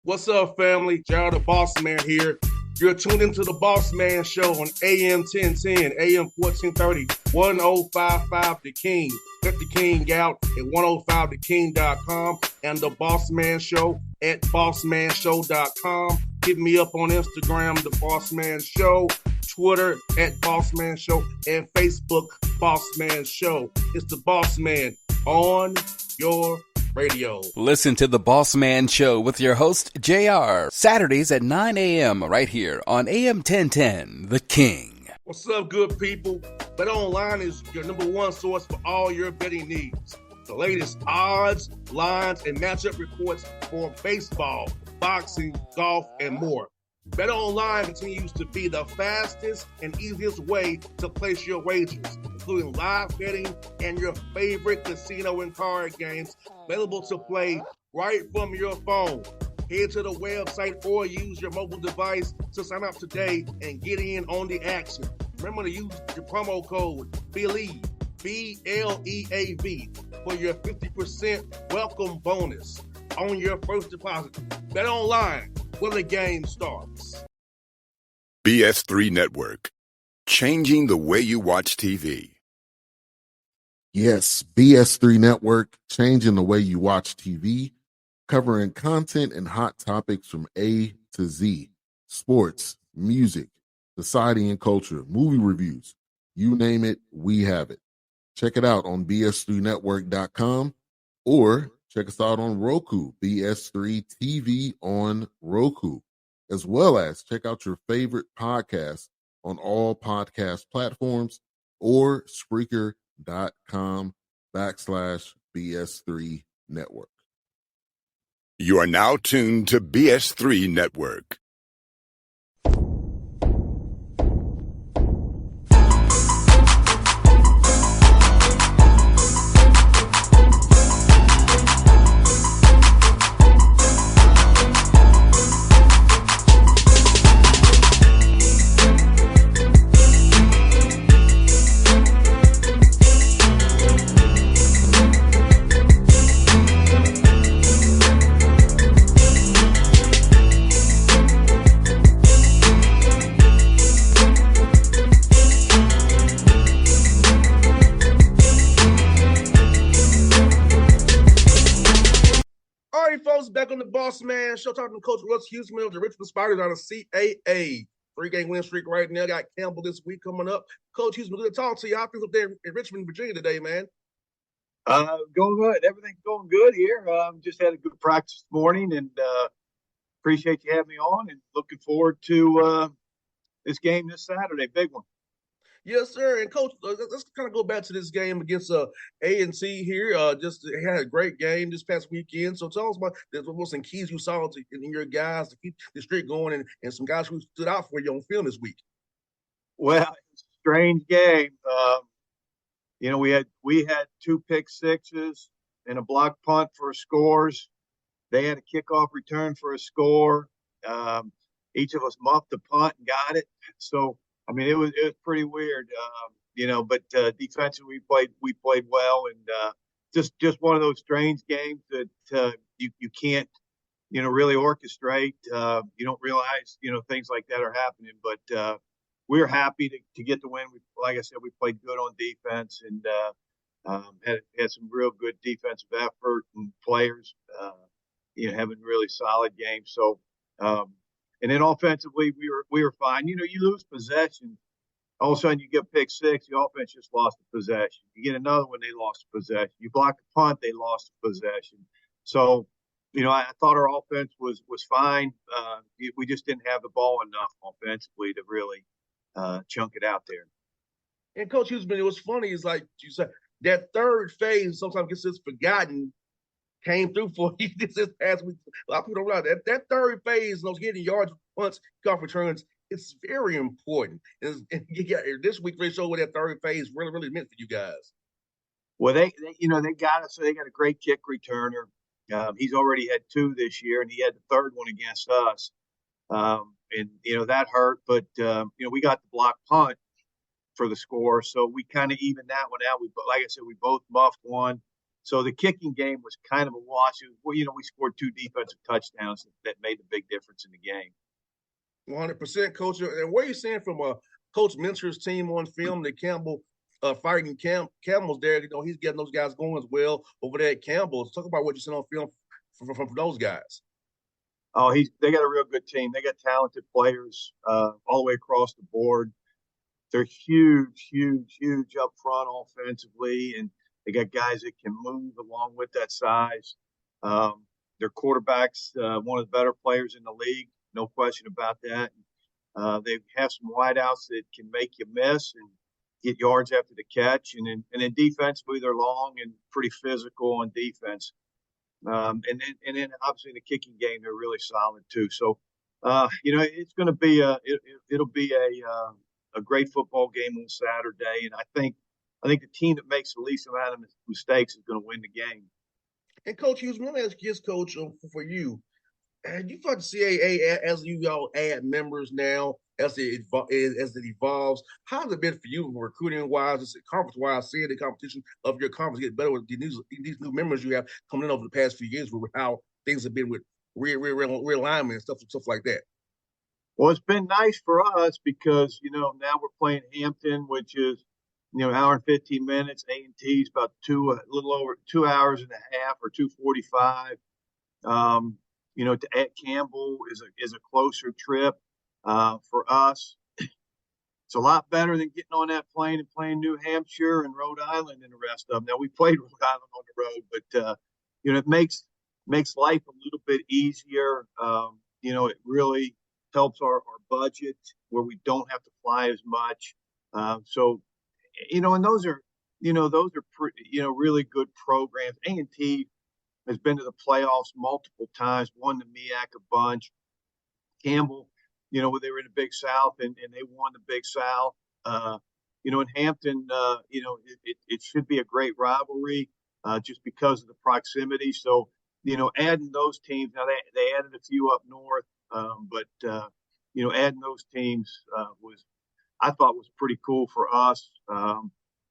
What's up, family? Jared the Bossman here. You're tuned into the Bossman Show on AM 1010, AM 1430, 1055 The King. Let the King out at 105theking.com and the Bossman Show at bossmanshow.com. Hit me up on Instagram, The Bossman Show, Twitter at Bossman Show, and Facebook, Bossman Show. It's the Bossman on your radio. Listen to the Bossman Show with your host, JR, Saturdays at 9 a.m. right here on AM 1010, The King. What's up, good people? BetOnline is your number one source for all your betting needs. The latest odds, lines, and matchup reports for baseball, boxing, golf, and more. BetOnline continues to be the fastest and easiest way to place your wagers, including live betting and your favorite casino and card games available to play right from your phone. Head to the website or use your mobile device to sign up today and get in on the action. Remember to use your promo code BELIEVE, BLEAV, for your 50% welcome bonus on your first deposit. BetOnline, where the game starts. BS3 Network, changing the way you watch TV. Yes, BS3 Network, changing the way you watch TV, covering content and hot topics from A to Z, sports, music, society and culture, movie reviews, you name it, we have it. Check it out on bs3network.com or check us out on Roku, BS3 TV on Roku, as well as check out your favorite podcast on all podcast platforms or Spreaker.com/BS3 Network. You are now tuned to BS3 Network. Back on the Bossman Show, talking to Coach Russ Huesman of the Richmond Spiders on a CAA. 3-game win streak right now. Got Campbell this week coming up. Coach Huesman, good to talk to you. How things up there in Richmond, Virginia today, man? Going good. Everything's going good here. Just had a good practice this morning, and appreciate you having me on, and looking forward to this game this Saturday. Big one. Yes, sir. And Coach, let's kind of go back to this game against A&T here. Just had a great game this past weekend. So tell us about what some keys you saw in your guys to keep the streak going, and some guys who stood out for you on film this week. Well, it's a strange game. We had 2 pick sixes and a block punt for scores. They had a kickoff return for a score. Each of us muffed the punt and got it. So, I mean, it was pretty weird, but defensively we played well, and just one of those strange games that you can't, really orchestrate. You don't realize, things like that are happening, but we're happy to get the win. Like I said, we played good on defense and had some real good defensive effort and players, having really solid games. So, and then offensively, we were fine. You lose possession. All of a sudden, you get pick six. The offense just lost the possession. You get another one, they lost the possession. You block the punt, they lost the possession. So, I thought our offense was fine. We just didn't have the ball enough offensively to really chunk it out there. And Coach Huesman, it was funny. It's like you said, that third phase sometimes gets forgotten. Came through for you this past week. A lot of people don't realize that third phase, those getting yards, punts, kickoff returns, it's very important. And this week they showed what that third phase really, really meant for you guys. Well, they got us. So they got a great kick returner. He's already had 2 this year, and he had the third one against us. And that hurt, but we got the block punt for the score, so we kind of evened that one out. Like I said, we both muffed one. So the kicking game was kind of a wash. Well, we scored 2 defensive touchdowns that made the big difference in the game. 100%, Coach. And what are you saying from Coach Mentor's team on film, the Campbell fighting Campbell's there? He's getting those guys going as well over there at Campbell's. Talk about what you seen on film from those guys. Oh, they got a real good team. They got talented players all the way across the board. They're huge up front offensively, and they got guys that can move along with that size. Their quarterback's one of the better players in the league, no question about that. They have some wideouts that can make you miss and get yards after the catch, and then defensively they're long and pretty physical on defense. And then obviously in the kicking game they're really solid too. So it's going to be it'll be a great football game on Saturday, and I think the team that makes the least amount of mistakes is going to win the game. And Coach Hughes, let me ask you this, Coach, for you. And you thought the CAA, as you all add members now, as it evolves, how has it been for you recruiting-wise, conference-wise, seeing the competition of your conference get better with these new members you have coming in over the past few years, with how things have been with realignment and stuff like that? Well, it's been nice for us because, now we're playing Hampton, which is, an hour and 15 minutes. A&T is about a little over 2 hours and a half or 2:45. To at Campbell is a closer trip for us. It's a lot better than getting on that plane and playing New Hampshire and Rhode Island and the rest of them. Now, we played Rhode Island on the road, but it makes life a little bit easier. It really helps our budget where we don't have to fly as much. And those are really good programs. A&T has been to the playoffs multiple times, won the MEAC a bunch. Campbell, they were in the Big South and they won the Big South. In Hampton, it should be a great rivalry just because of the proximity. So, adding those teams, now they added a few up north, but adding those teams I thought was pretty cool for us.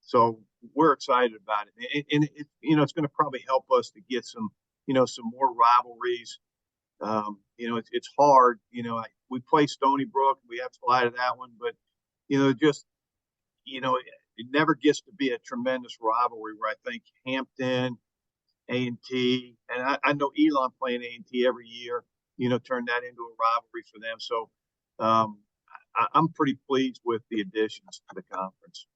So we're excited about it. And it's going to probably help us to get some more rivalries. It's hard. We play Stony Brook. We have to fly to that one, but it never gets to be a tremendous rivalry where I think Hampton, A&T, and I know Elon playing A&T every year, turn that into a rivalry for them. So I'm pretty pleased with the additions to the conference.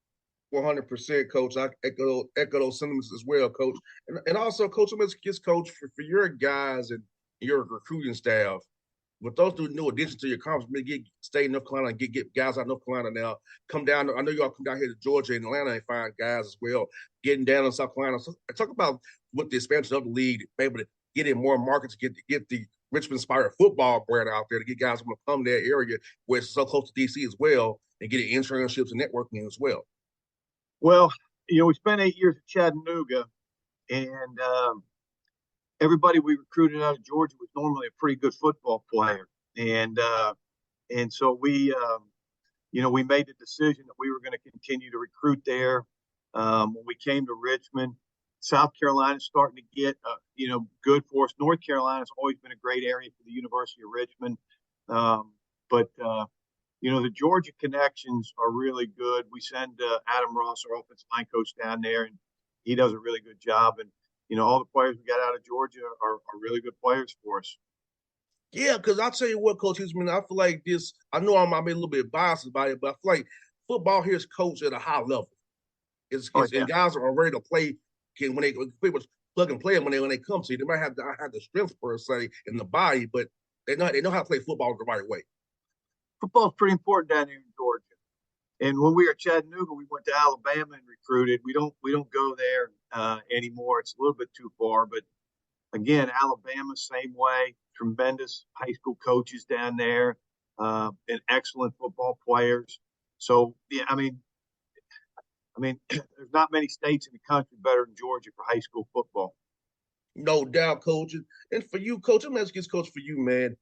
100%, Coach. I echo those sentiments as well, Coach. And also, Coach, I'm going to get Coach for your guys and your recruiting staff. With those new additions to your conference, maybe stay in North Carolina and get guys out of North Carolina now. Come down. I know you all come down here to Georgia and Atlanta and find guys as well. Getting down in South Carolina. So talk about what the expansion of the league, able to get in more markets, get the Richmond-inspired football brand out there to get guys who come to that area where it's so close to D.C. as well, and getting internships and networking as well. Well, we spent 8 years at Chattanooga, and everybody we recruited out of Georgia was normally a pretty good football player. And so we made the decision that we were going to continue to recruit there. When we came to Richmond, South Carolina's starting to get, good for us. North Carolina's always been a great area for the University of Richmond. But the Georgia connections are really good. We send Adam Ross, our offensive line coach, down there, and he does a really good job. And, all the players we got out of Georgia are really good players for us. Yeah, because I'll tell you what, Coach Huesman, I feel like this, I know I might be a little bit biased about it, but I feel like football here is coached at a high level. And guys are ready to play when they plug and play when they come to you. They might have the strength per se in the body, but they know how to play football the right way. Football is pretty important down here in Georgia. And when we were at Chattanooga, we went to Alabama and recruited. We don't go there anymore. It's a little bit too far. But again, Alabama, same way. Tremendous high school coaches down there, and excellent football players. So yeah, I mean, there's not many states in the country better than Georgia for high school football. No doubt, Coach. And for you, Coach, I'm asking this, Coach, for you, man.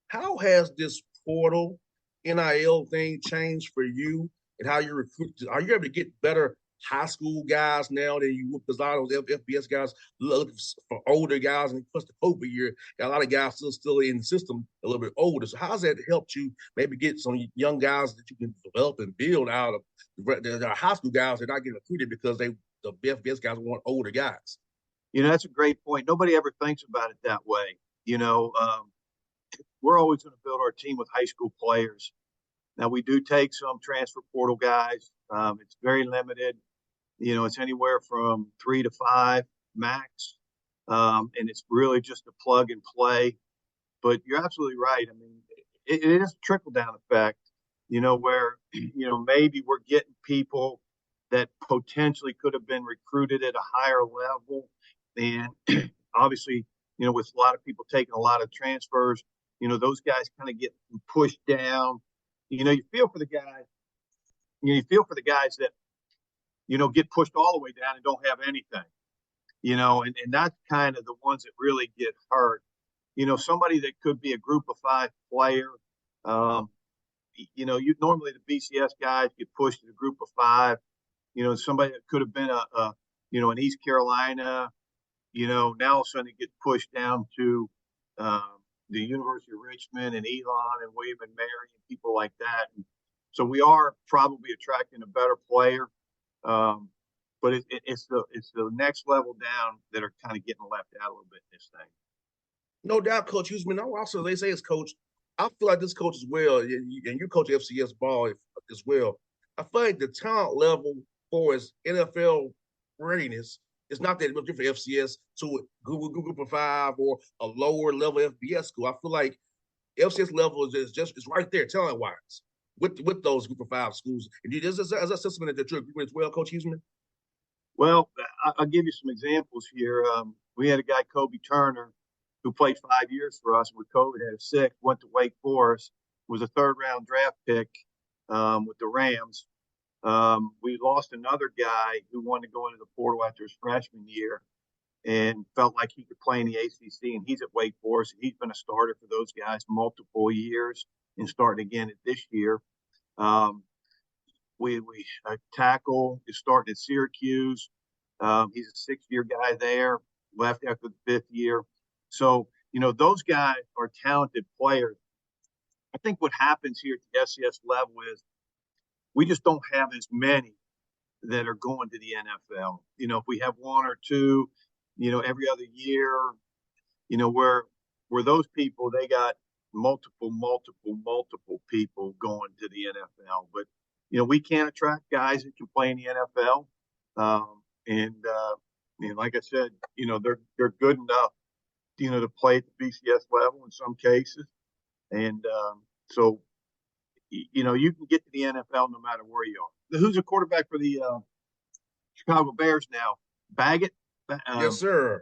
How has this portal NIL thing changed for you and how you recruit? Are you able to get better high school guys now than you would, because a lot of those FBS guys look for older guys, and plus the COVID year, got a lot of guys still in the system a little bit older. So how's that helped you maybe get some young guys that you can develop and build out of the high school guys? They're not getting recruited because the FBS guys want older guys. That's a great point. Nobody ever thinks about it that way. We're always going to build our team with high school players. Now, we do take some transfer portal guys. It's very limited. It's anywhere from 3 to 5 max. And it's really just a plug and play. But you're absolutely right. I mean, it is a trickle down effect, where, maybe we're getting people that potentially could have been recruited at a higher level. And obviously, with a lot of people taking a lot of transfers, those guys kind of get pushed down. You feel for the guys. You feel for the guys that, get pushed all the way down and don't have anything. And that's kind of the ones that really get hurt. Somebody that could be a group of 5 player. You normally the BCS guys get pushed to the group of 5. Somebody that could have been an East Carolina. Now all of a sudden it gets pushed down to the University of Richmond and Elon and William and Mary and people like that. And so we are probably attracting a better player, but it's the next level down that are kind of getting left out a little bit in this thing. No doubt, Coach Huesman. Also, they say as coach, I feel like this coach as well, and you coach FCS ball as well. I feel like the talent level for his NFL readiness is not that much different FCS to a group of 5 or a lower level FBS school. I feel like FCS level is right there talent wise with those group of 5 schools. And is that something that you agree with as well, Coach Huesman? Well, I'll give you some examples here. We had a guy, Kobe Turner, who played 5 years for us with COVID, had a sick, went to Wake Forest, was a 3rd-round draft pick with the Rams. We lost another guy who wanted to go into the portal after his freshman year and felt like he could play in the ACC, and he's at Wake Forest, and he's been a starter for those guys multiple years and starting again this year. We tackle is starting at Syracuse. He's a 6-year guy there, left after the 5th year. So, those guys are talented players. I think what happens here at the FCS level is we just don't have as many that are going to the NFL. If we have 1 or 2, every other year, where those people, they got multiple people going to the NFL. But, we can't attract guys that can play in the NFL. And like I said, they're good enough, to play at the BCS level in some cases. And so, you can get to the NFL no matter where you are. Who's a quarterback for the Chicago Bears now? Baggett? Yes, sir.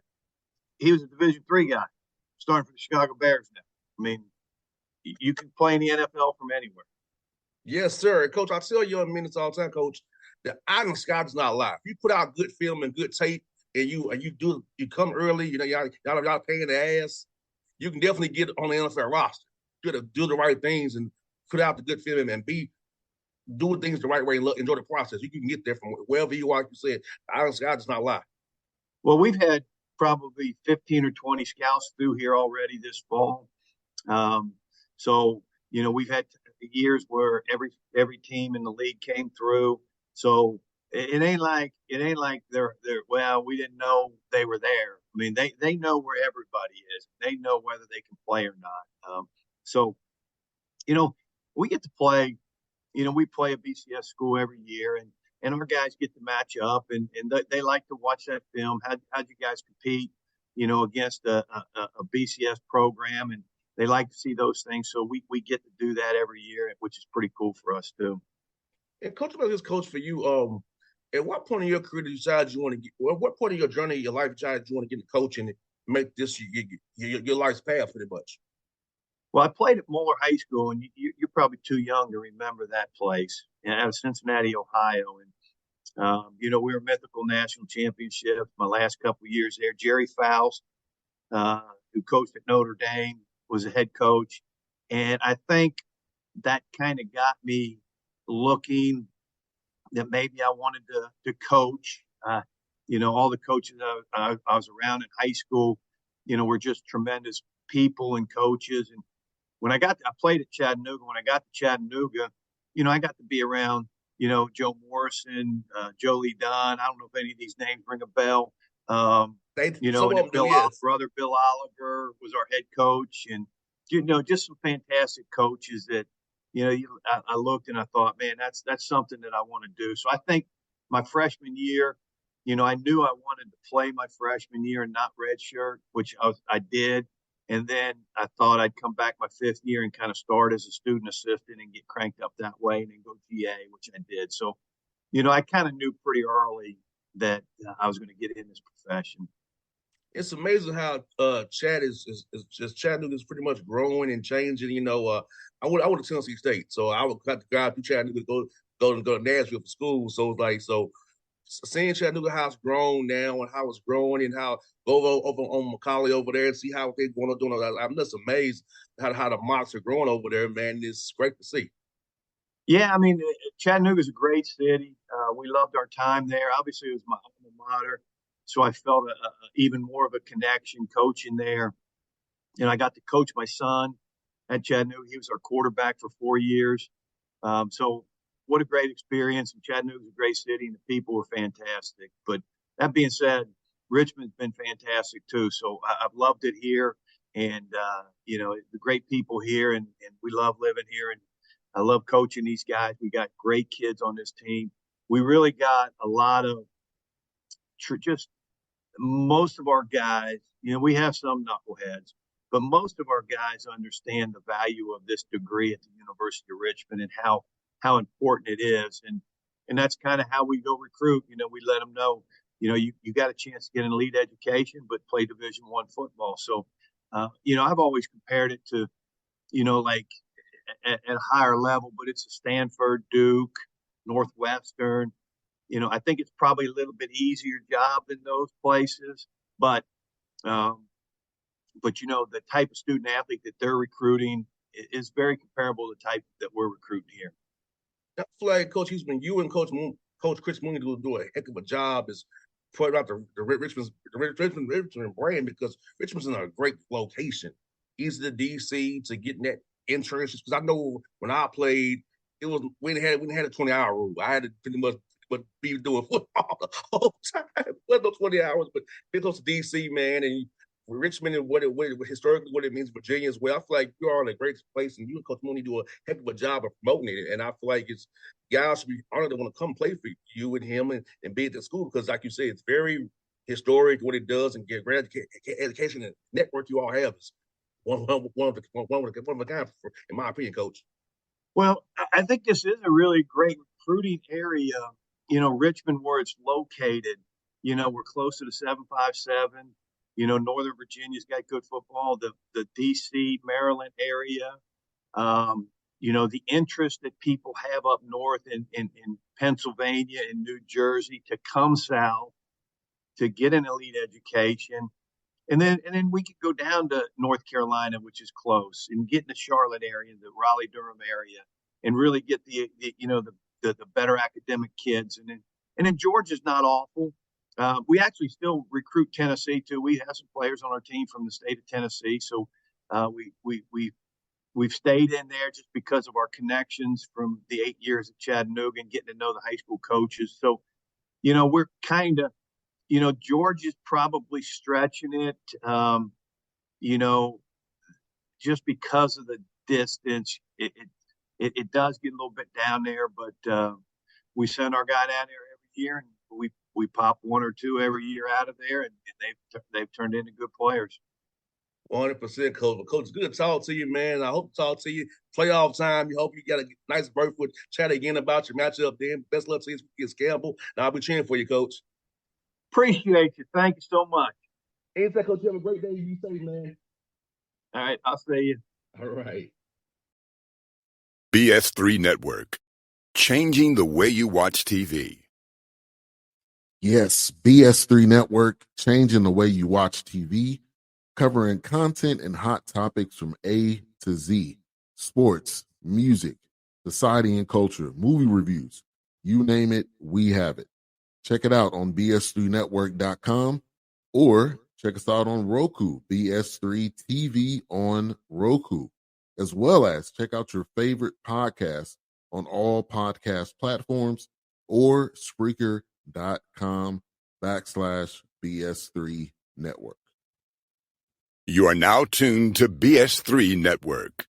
He was a Division III guy, starting for the Chicago Bears now. I mean, you can play in the NFL from anywhere. Yes, sir. Coach, I tell you in minutes all the time, Coach, the eye in the sky does not lie. If you put out good film and good tape, and you come early, y'all paying the ass, you can definitely get on the NFL roster. You got to do the right things and put out the good film and do things the right way and enjoy the process. You can get there from wherever you are. Like you said, the eye in the sky does not lie. Well, we've had probably 15 or 20 scouts through here already this fall. So, we've had years where every team in the league came through. So it ain't like they're well, we didn't know they were there. I mean, they know where everybody is. They know whether they can play or not. So, we get to play. We play a BCS school every year, and our guys get to match up, and they like to watch that film. How'd you guys compete, against a BCS program, and they like to see those things. So we get to do that every year, which is pretty cool for us too. And Coach, about this, Coach, for you, at what point in your career did you decide you want to get? Well, what point in your journey, your life, you want to get into coaching and make this your life's path pretty much? Well, I played at Moeller High School, and you're probably too young to remember that place. And out of Cincinnati, Ohio, and we were mythical national championship my last couple of years there. Jerry Faust, who coached at Notre Dame, was a head coach, and I think that kind of got me looking that maybe I wanted to coach. All the coaches I was around in high school, were just tremendous people and coaches. And I played at Chattanooga. When I got to Chattanooga, I got to be around, Joe Morrison, Jolie Dunn. I don't know if any of these names ring a bell. Some of them do, yes. Brother Bill Oliver was our head coach, and just some fantastic coaches that I looked and I thought, man, that's something that I want to do. So I think my freshman year, I knew I wanted to play my freshman year and not redshirt, which I did. And then I thought I'd come back my fifth year and kind of start as a student assistant and get cranked up that way and then go GA, which I did. So, I kind of knew pretty early that I was going to get in this profession. It's amazing how Chattanooga is pretty much growing and changing. I went to Tennessee State, so I would have to drive through Chattanooga to go to Nashville for school. So it's like, seeing Chattanooga how it's grown now and how it's growing and how go over on Macaulay over there and see how they're going to do. I'm just amazed how the Mocs are growing over there, man. It's great to see. Yeah, I mean, Chattanooga is a great city. We loved our time there. Obviously, it was my alma mater, so I felt even more of a connection coaching there. And I got to coach my son at Chattanooga. He was our quarterback for 4 years. So what a great experience. And Chattanooga is a great city, and the people were fantastic. But that being said, Richmond's been fantastic too. So I've loved it here, and the great people here, and we love living here. And I love coaching these guys. We got great kids on this team. We really got a lot of just most of our guys. We have some knuckleheads, but most of our guys understand the value of this degree at the University of Richmond and how important it is. And that's kind of how we go recruit. We let them know, you got a chance to get an elite education, but play Division I football. So, I've always compared it to, like at a higher level, but it's a Stanford, Duke, Northwestern. I think it's probably a little bit easier job than those places, but the type of student athlete that they're recruiting is very comparable to the type that we're recruiting here. I feel like Coach Huesman, you and Coach Chris Mooney do a heck of a job as pointing out the Richmond brand, because Richmond's in a great location, easy to DC to getting that insurance. Because I know when I played, we didn't have a 20-hour rule. I had to pretty much be doing football the whole time. Well, no 20 hours, but be close to DC, man, and Richmond and what historically what it means for Virginia as well. I feel like you are in a great place, and you and Coach Mooney do a heck of a job of promoting it. And I feel like guys should be honored to want to come play for you and him and be at the school, because, like you say, it's very historic what it does, and get great education and network you all have is one of a kind, in my opinion, Coach. Well, I think this is a really great recruiting area. Richmond, where it's located, we're close to the 757. Northern Virginia's got good football. The DC, Maryland area. The interest that people have up north in Pennsylvania and New Jersey to come south to get an elite education. And then we could go down to North Carolina, which is close, and get in the Charlotte area, the Raleigh-Durham area, and really get the better academic kids. And then Georgia's not awful. We actually still recruit Tennessee too. We have some players on our team from the state of Tennessee, so we've stayed in there just because of our connections from the 8 years at Chattanooga and getting to know the high school coaches. So, we're kind of, Georgia's probably stretching it, just because of the distance. It does get a little bit down there, but we send our guy down there every year, and we pop one or two every year out of there, and they've turned into good players. 100%, Coach. Coach, it's good to talk to you, man. I hope to talk to you playoff time. You hope you got a nice berth with chat again about your matchup then. Best luck to you against Campbell. And I'll be cheering for you, Coach. Appreciate you. Thank you so much. Anytime, Coach. You have a great day. You safe, man. All right. I'll see you. All right. BS3 Network. Changing the way you watch TV. Yes, BS3 Network, changing the way you watch TV, covering content and hot topics from A to Z, sports, music, society and culture, movie reviews. You name it, we have it. Check it out on bs3network.com or check us out on Roku, BS3 TV on Roku, as well as check out your favorite podcast on all podcast platforms or Spreaker.com/BS3 Network. You are now tuned to BS3 Network.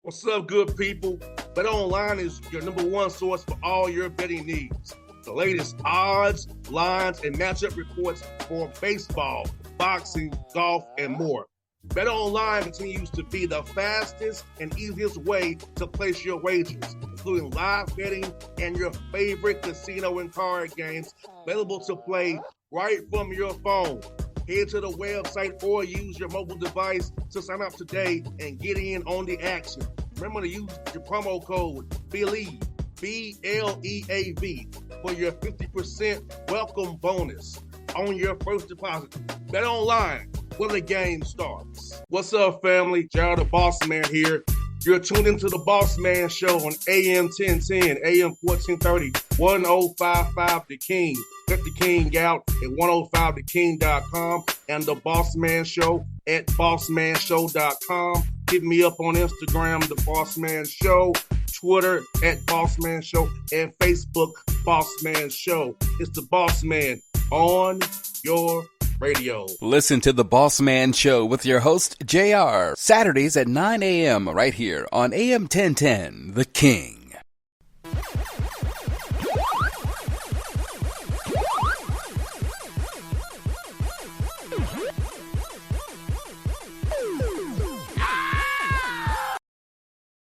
What's up, good people? BetOnline is your number one source for all your betting needs. The latest odds, lines, and matchup reports for baseball, boxing, golf, and more. BetOnline continues to be the fastest and easiest way to place your wagers, including live betting and your favorite casino and card games available to play right from your phone. Head to the website or use your mobile device to sign up today and get in on the action. Remember to use your promo code BELIEVE, BLEAV, for your 50% welcome bonus on your first deposit. Bet online where the game starts. What's up, family? Jared the Bossman here. You're tuned into the Bossman Show on AM 1010, AM 1430, 1055 The King. Check The King out at 105theking.com and the Bossman Show at bossmanshow.com. Hit me up on Instagram, The Bossman Show, Twitter at Bossman Show, and Facebook, Bossman Show. It's the Bossman on your radio. Listen to The Bossman Show with your host, JR, Saturdays at 9 a.m. right here on AM 1010, The King.